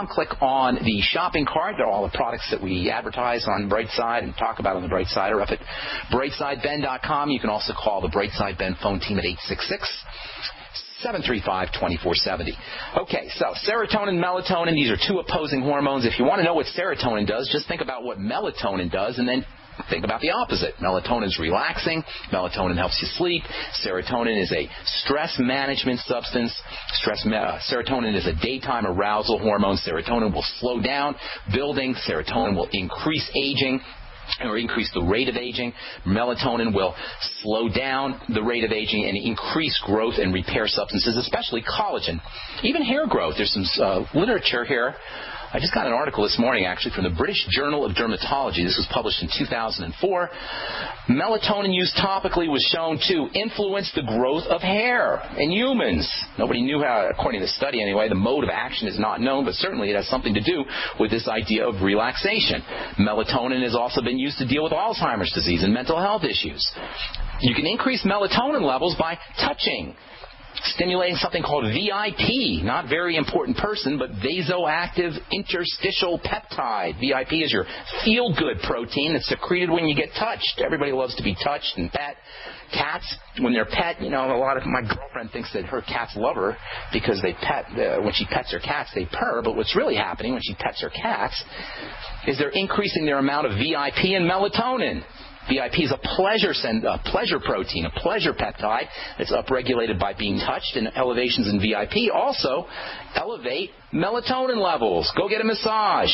Click on the shopping cart. There are all the products that we advertise on Brightside and talk about on the Brightside are up at brightsideben.com. You can also call the Brightside Ben phone team at 866-735-2470. Okay, so serotonin, melatonin, these are two opposing hormones. If you want to know what serotonin does, just think about what melatonin does and then think about the opposite. Melatonin is relaxing. Melatonin helps you sleep. Serotonin is a stress management substance. Serotonin is a daytime arousal hormone. Serotonin will slow down building. Serotonin will increase aging or increase the rate of aging. Melatonin will slow down the rate of aging and increase growth and repair substances, especially collagen. Even hair growth. There's some literature here. I just got an article this morning, actually, from the British Journal of Dermatology. This was published in 2004. Melatonin used topically was shown to influence the growth of hair in humans. Nobody knew how, according to the study anyway. The mode of action is not known, but certainly it has something to do with this idea of relaxation. Melatonin has also been used to deal with Alzheimer's disease and mental health issues. You can increase melatonin levels by touching, stimulating something called VIP, not very important person, but vasoactive interstitial peptide. VIP is your feel-good protein that's secreted when you get touched. Everybody loves to be touched and pet. Cats, when they're pet, a lot of my girlfriend thinks that her cats love her because they when she pets her cats, they purr. But what's really happening when she pets her cats is they're increasing their amount of VIP and melatonin. VIP is a pleasure protein, a pleasure peptide that's upregulated by being touched, and elevations in VIP also elevate melatonin levels. Go get a massage.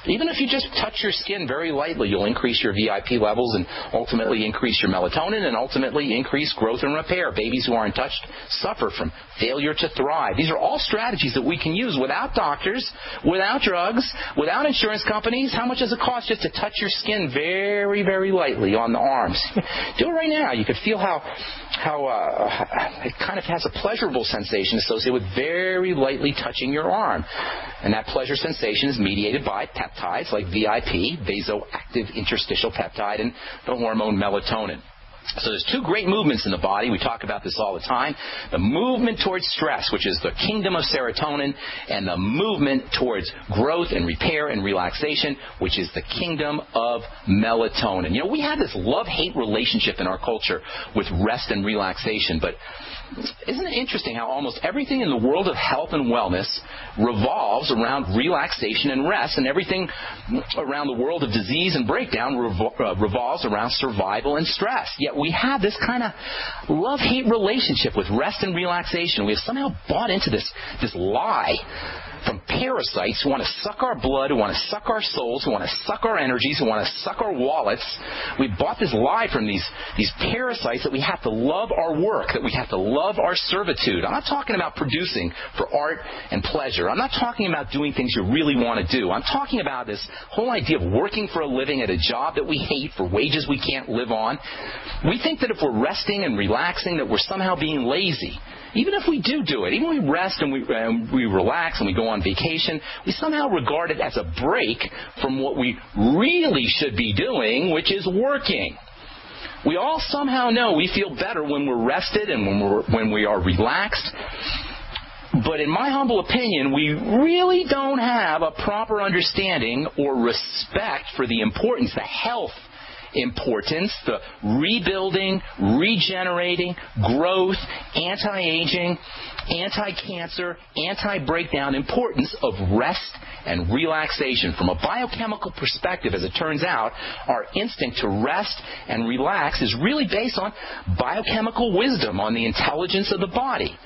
Even if you just touch your skin very lightly, you'll increase your VIP levels and ultimately increase your melatonin and ultimately increase growth and repair. Babies who aren't touched suffer from failure to thrive. These are all strategies that we can use without doctors, without drugs, without insurance companies. How much does it cost just to touch your skin very, very lightly on the arms? Do it right now. You could feel how it kind of has a pleasurable sensation associated with very lightly touching your arm. And that pleasure sensation is mediated by peptides like VIP, vasoactive interstitial peptide, and the hormone melatonin. So there's two great movements in the body. We talk about this all the time. The movement towards stress, which is the kingdom of serotonin, and the movement towards growth and repair and relaxation, which is the kingdom of melatonin. We have this love-hate relationship in our culture with rest and relaxation, but isn't it interesting how almost everything in the world of health and wellness revolves around relaxation and rest, and everything around the world of disease and breakdown revolves around survival and stress? Yet we have this kind of love-hate relationship with rest and relaxation. We have somehow bought into this lie from parasites who want to suck our blood, who want to suck our souls, who want to suck our energies, who want to suck our wallets. We bought this lie from these parasites that we have to love our work, that we have to love our servitude. I'm not talking about producing for art and pleasure. I'm not talking about doing things you really want to do. I'm talking about this whole idea of working for a living at a job that we hate for wages we can't live on. We think that if we're resting and relaxing that we're somehow being lazy. Even if we do it, even when we rest and we relax and we go on vacation, we somehow regard it as a break from what we really should be doing, which is working. We all somehow know we feel better when we're rested and when we are relaxed. But in my humble opinion, we really don't have a proper understanding or respect for the importance, the health importance, the rebuilding, regenerating, growth, anti-aging, anti-cancer, anti-breakdown importance of rest and relaxation. From a biochemical perspective, as it turns out, our instinct to rest and relax is really based on biochemical wisdom, on the intelligence of the body.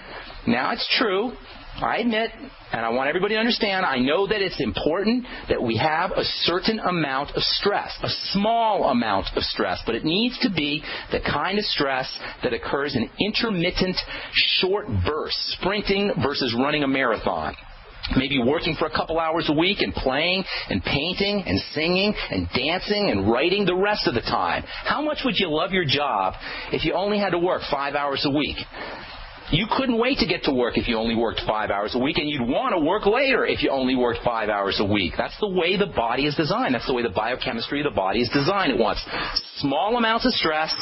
Now, it's true, I admit, and I want everybody to understand, I know that it's important that we have a certain amount of stress, a small amount of stress, but it needs to be the kind of stress that occurs in intermittent, short bursts, sprinting versus running a marathon. Maybe working for a couple hours a week and playing and painting and singing and dancing and writing the rest of the time. How much would you love your job if you only had to work 5 hours a week? You couldn't wait to get to work if you only worked 5 hours a week, and you'd want to work later if you only worked 5 hours a week. That's the way the body is designed. That's the way the biochemistry of the body is designed. It wants small amounts of stress,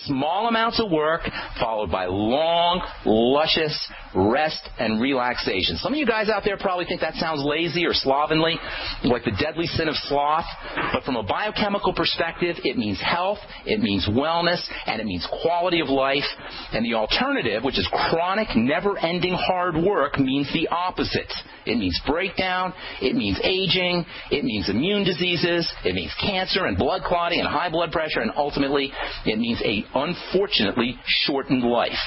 small amounts of work, followed by long, luscious rest, and relaxation. Some of you guys out there probably think that sounds lazy or slovenly, like the deadly sin of sloth. But from a biochemical perspective, it means health, it means wellness, and it means quality of life. And the alternative, which is chronic, never-ending hard work, means the opposite. It means breakdown, it means aging, it means immune diseases, it means cancer and blood clotting and high blood pressure, and ultimately it means a unfortunately shortened life.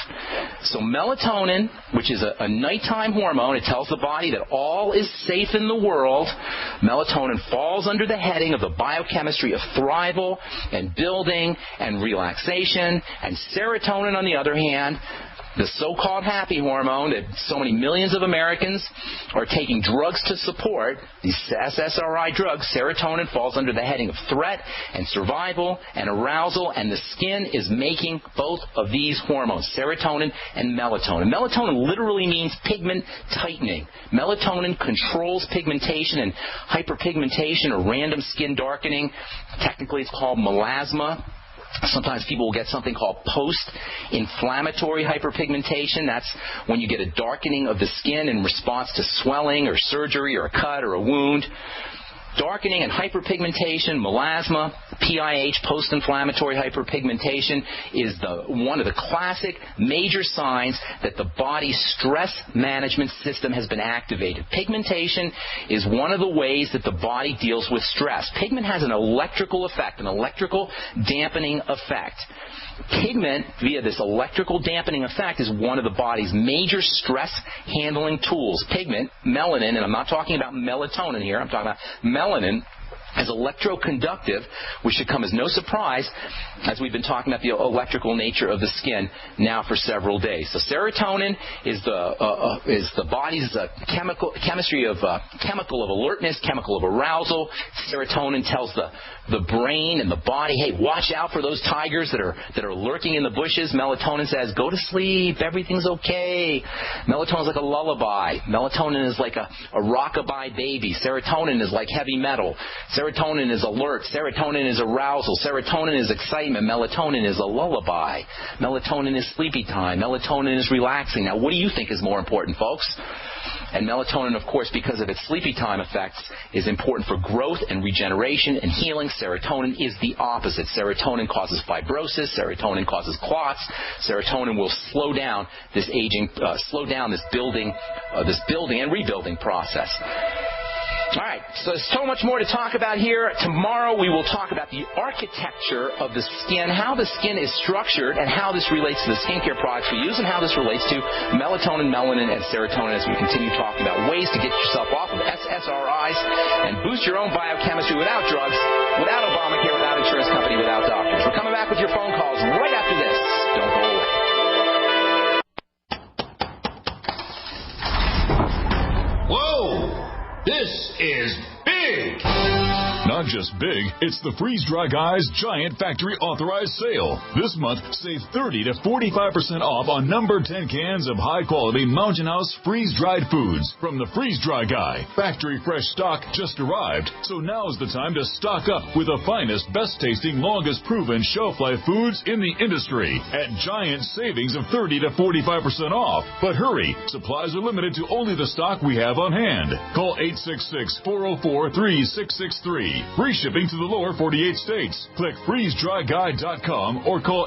So melatonin, which is a nighttime hormone, it tells the body that all is safe in the world. Melatonin falls under the heading of the biochemistry of thrival and building and relaxation. And serotonin, on the other hand, the so-called happy hormone that so many millions of Americans are taking drugs to support, these SSRI drugs, serotonin falls under the heading of threat and survival and arousal, and the skin is making both of these hormones, serotonin and melatonin. Melatonin literally means pigment tightening. Melatonin controls pigmentation and hyperpigmentation or random skin darkening. Technically it's called melasma. Sometimes people will get something called post-inflammatory hyperpigmentation. That's when you get a darkening of the skin in response to swelling or surgery or a cut or a wound. Darkening and hyperpigmentation, melasma, PIH, post-inflammatory hyperpigmentation, is one of the classic major signs that the body's stress management system has been activated. Pigmentation is one of the ways that the body deals with stress. Pigment has an electrical effect, an electrical dampening effect. Pigment, via this electrical dampening effect, is one of the body's major stress handling tools. Pigment, melanin, and I'm not talking about melatonin here, I'm talking about melanin, as electroconductive, which should come as no surprise as we've been talking about the electrical nature of the skin now for several days. So serotonin is the body's chemistry of chemical of alertness, chemical of arousal. Serotonin tells the brain and the body, hey, watch out for those tigers that are lurking in the bushes. Melatonin says, go to sleep, everything's okay. Melatonin is like a lullaby. Melatonin is like a rockabye baby. Serotonin is like heavy metal. Serotonin is alert. Serotonin is arousal. Serotonin is excitement. Melatonin is a lullaby. Melatonin is sleepy time. Melatonin is relaxing. Now, what do you think is more important, folks? And melatonin, of course, because of its sleepy time effects, is important for growth and regeneration and healing. Serotonin is the opposite. Serotonin causes fibrosis. Serotonin causes clots. Serotonin will slow down this aging, this building and rebuilding process. All right, so there's so much more to talk about here. Tomorrow we will talk about the architecture of the skin, how the skin is structured, and how this relates to the skincare products we use, and how this relates to melatonin, melanin, and serotonin as we continue talking about ways to get yourself off of SSRIs and boost your own biochemistry without drugs, without Obamacare, without insurance company, without doctors. We're coming back with your phone calls right after this. Don't go away. Whoa! This is big! Not just big, it's the Freeze Dry Guy's Giant Factory Authorized Sale. This month, save 30 to 45% off on number 10 cans of high-quality Mountain House freeze-dried foods from the Freeze Dry Guy. Factory fresh stock just arrived, so now's the time to stock up with the finest, best-tasting, longest-proven shelf-life foods in the industry at giant savings of 30 to 45% off. But hurry, supplies are limited to only the stock we have on hand. Call 866-404-3663. Free shipping to the lower 48 states. Click freezedryguy.com or call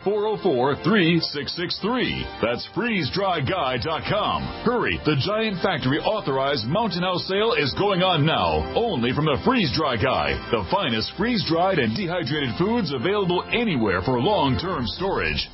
866-404-3663. That's freezedryguy.com. Hurry, the Giant Factory Authorized Mountain House sale is going on now, only from the Freeze Dry Guy, the finest freeze-dried and dehydrated foods available anywhere for long-term storage.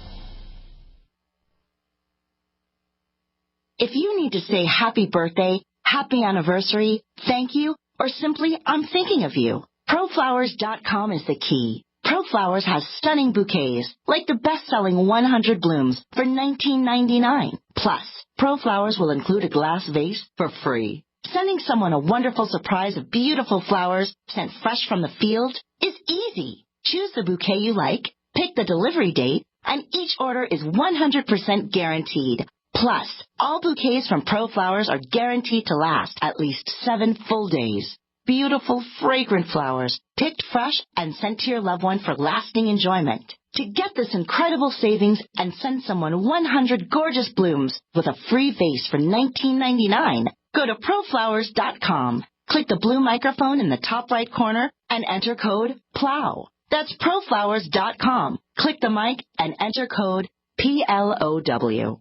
If you need to say happy birthday, happy anniversary, thank you, or simply, I'm thinking of you, ProFlowers.com is the key. ProFlowers has stunning bouquets, like the best-selling 100 blooms for $19.99. Plus, ProFlowers will include a glass vase for free. Sending someone a wonderful surprise of beautiful flowers sent fresh from the field is easy. Choose the bouquet you like, pick the delivery date, and each order is 100% guaranteed. Plus, all bouquets from ProFlowers are guaranteed to last at least 7 full days. beautiful, fragrant flowers, picked fresh and sent to your loved one for lasting enjoyment. To get this incredible savings and send someone 100 gorgeous blooms with a free vase for $19.99, go to proflowers.com. Click the blue microphone in the top right corner and enter code PLOW. That's proflowers.com. Click the mic and enter code PLOW.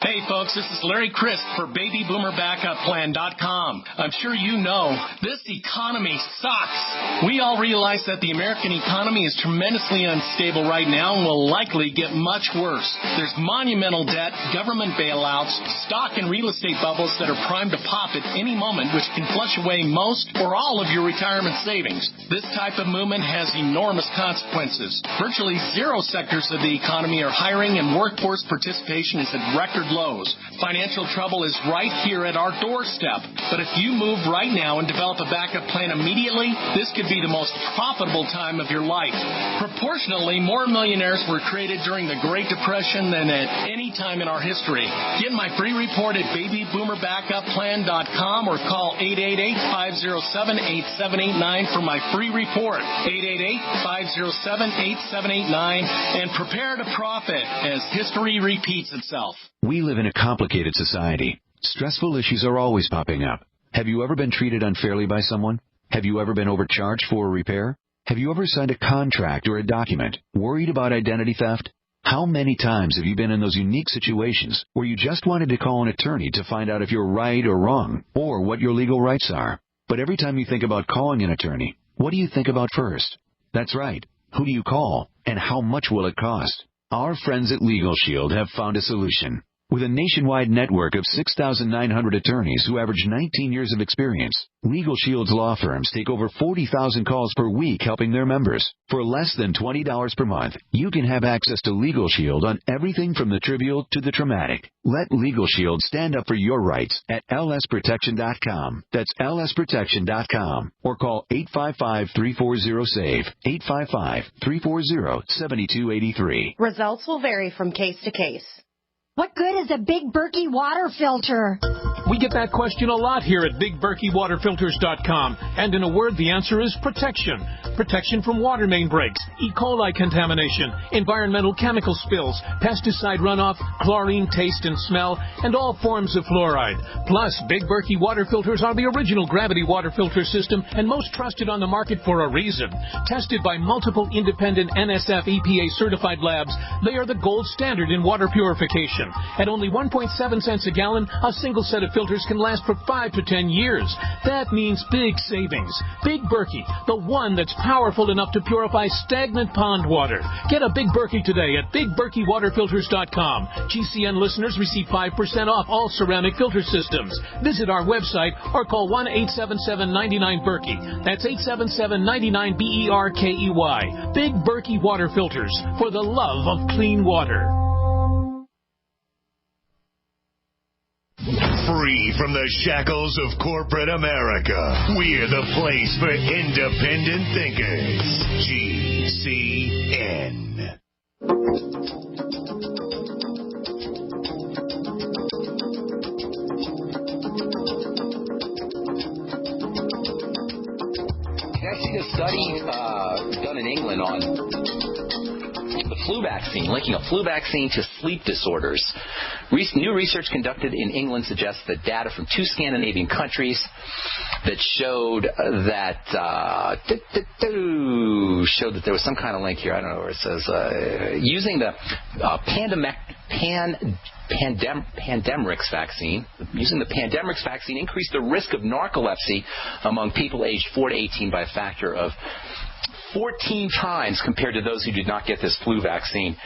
Hey folks, this is Larry Crisp for BabyBoomerBackupPlan.com. I'm sure you know this economy sucks. We all realize that the American economy is tremendously unstable right now and will likely get much worse. There's monumental debt, government bailouts, stock and real estate bubbles that are primed to pop at any moment, which can flush away most or all of your retirement savings. This type of movement has enormous consequences. Virtually zero sectors of the economy are hiring, and workforce participation is at record lows. Financial trouble is right here at our doorstep. But if you move right now and develop a backup plan immediately, this could be the most profitable time of your life. Proportionally, more millionaires were created during the Great Depression than at any time in our history. Get my free report at BabyBoomerBackupPlan.com or call 888-507-8789 for my free report. 888-507-8789 and prepare to profit as history repeats itself. We live in a complicated society. Stressful issues are always popping up. Have you ever been treated unfairly by someone? Have you ever been overcharged for a repair? Have you ever signed a contract or a document worried about identity theft? How many times have you been in those unique situations where you just wanted to call an attorney to find out if you're right or wrong or what your legal rights are? But every time you think about calling an attorney, what do you think about first? That's right. Who do you call, and how much will it cost? Our friends at Legal Shield have found a solution. With a nationwide network of 6,900 attorneys who average 19 years of experience, Legal Shield's law firms take over 40,000 calls per week helping their members. For less than $20 per month, you can have access to Legal Shield on everything from the trivial to the traumatic. Let Legal Shield stand up for your rights at lsprotection.com. That's lsprotection.com. Or call 855-340-SAVE, 855-340-7283. Results will vary from case to case. What good is a Big Berkey water filter? We get that question a lot here at BigBerkeyWaterFilters.com. And in a word, the answer is protection. Protection from water main breaks, E. coli contamination, environmental chemical spills, pesticide runoff, chlorine taste and smell, and all forms of fluoride. Plus, Big Berkey water filters are the original gravity water filter system and most trusted on the market for a reason. Tested by multiple independent NSF EPA certified labs, they are the gold standard in water purification. At only 1.7 cents a gallon, a single set of filters can last for 5 to 10 years. That means big savings. Big Berkey, the one that's powerful enough to purify stagnant pond water. Get a Big Berkey today at BigBerkeyWaterFilters.com. GCN listeners receive 5% off all ceramic filter systems. Visit our website or call 1-877-99-BERKEY. That's 877-99-BERKEY. Big Berkey Water Filters, for the love of clean water. Free from the shackles of corporate America, we're the place for independent thinkers. GCN. I've seen a study done in England on the flu vaccine, linking a flu vaccine to sleep disorders. New research conducted in England suggests that data from 2 Scandinavian countries that showed that there was some kind of link here. I don't know where it says using the Pandemrix vaccine. Using the Pandemrix vaccine increased the risk of narcolepsy among people aged 4 to 18 by a factor of 14 times compared to those who did not get this flu vaccine.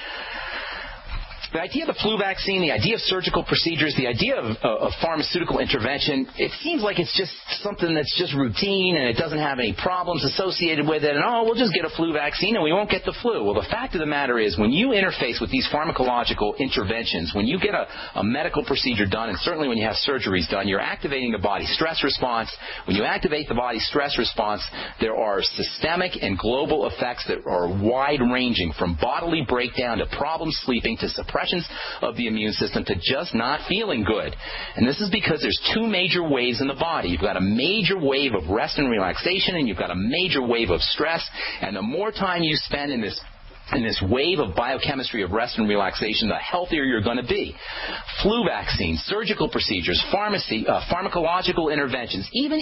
The idea of the flu vaccine, the idea of surgical procedures, the idea of pharmaceutical intervention, it seems like it's just something that's just routine and it doesn't have any problems associated with it. And, we'll just get a flu vaccine and we won't get the flu. Well, the fact of the matter is when you interface with these pharmacological interventions, when you get a medical procedure done, and certainly when you have surgeries done, you're activating the body stress response. When you activate the body stress response, there are systemic and global effects that are wide-ranging, from bodily breakdown to problem sleeping to suppression suppressions of the immune system to just not feeling good. And this is because there's two major waves in the body. You've got a major wave of rest and relaxation, and you've got a major wave of stress. And the more time you spend in this wave of biochemistry of rest and relaxation, the healthier you're going to be. Flu vaccines, surgical procedures, pharmacological interventions, even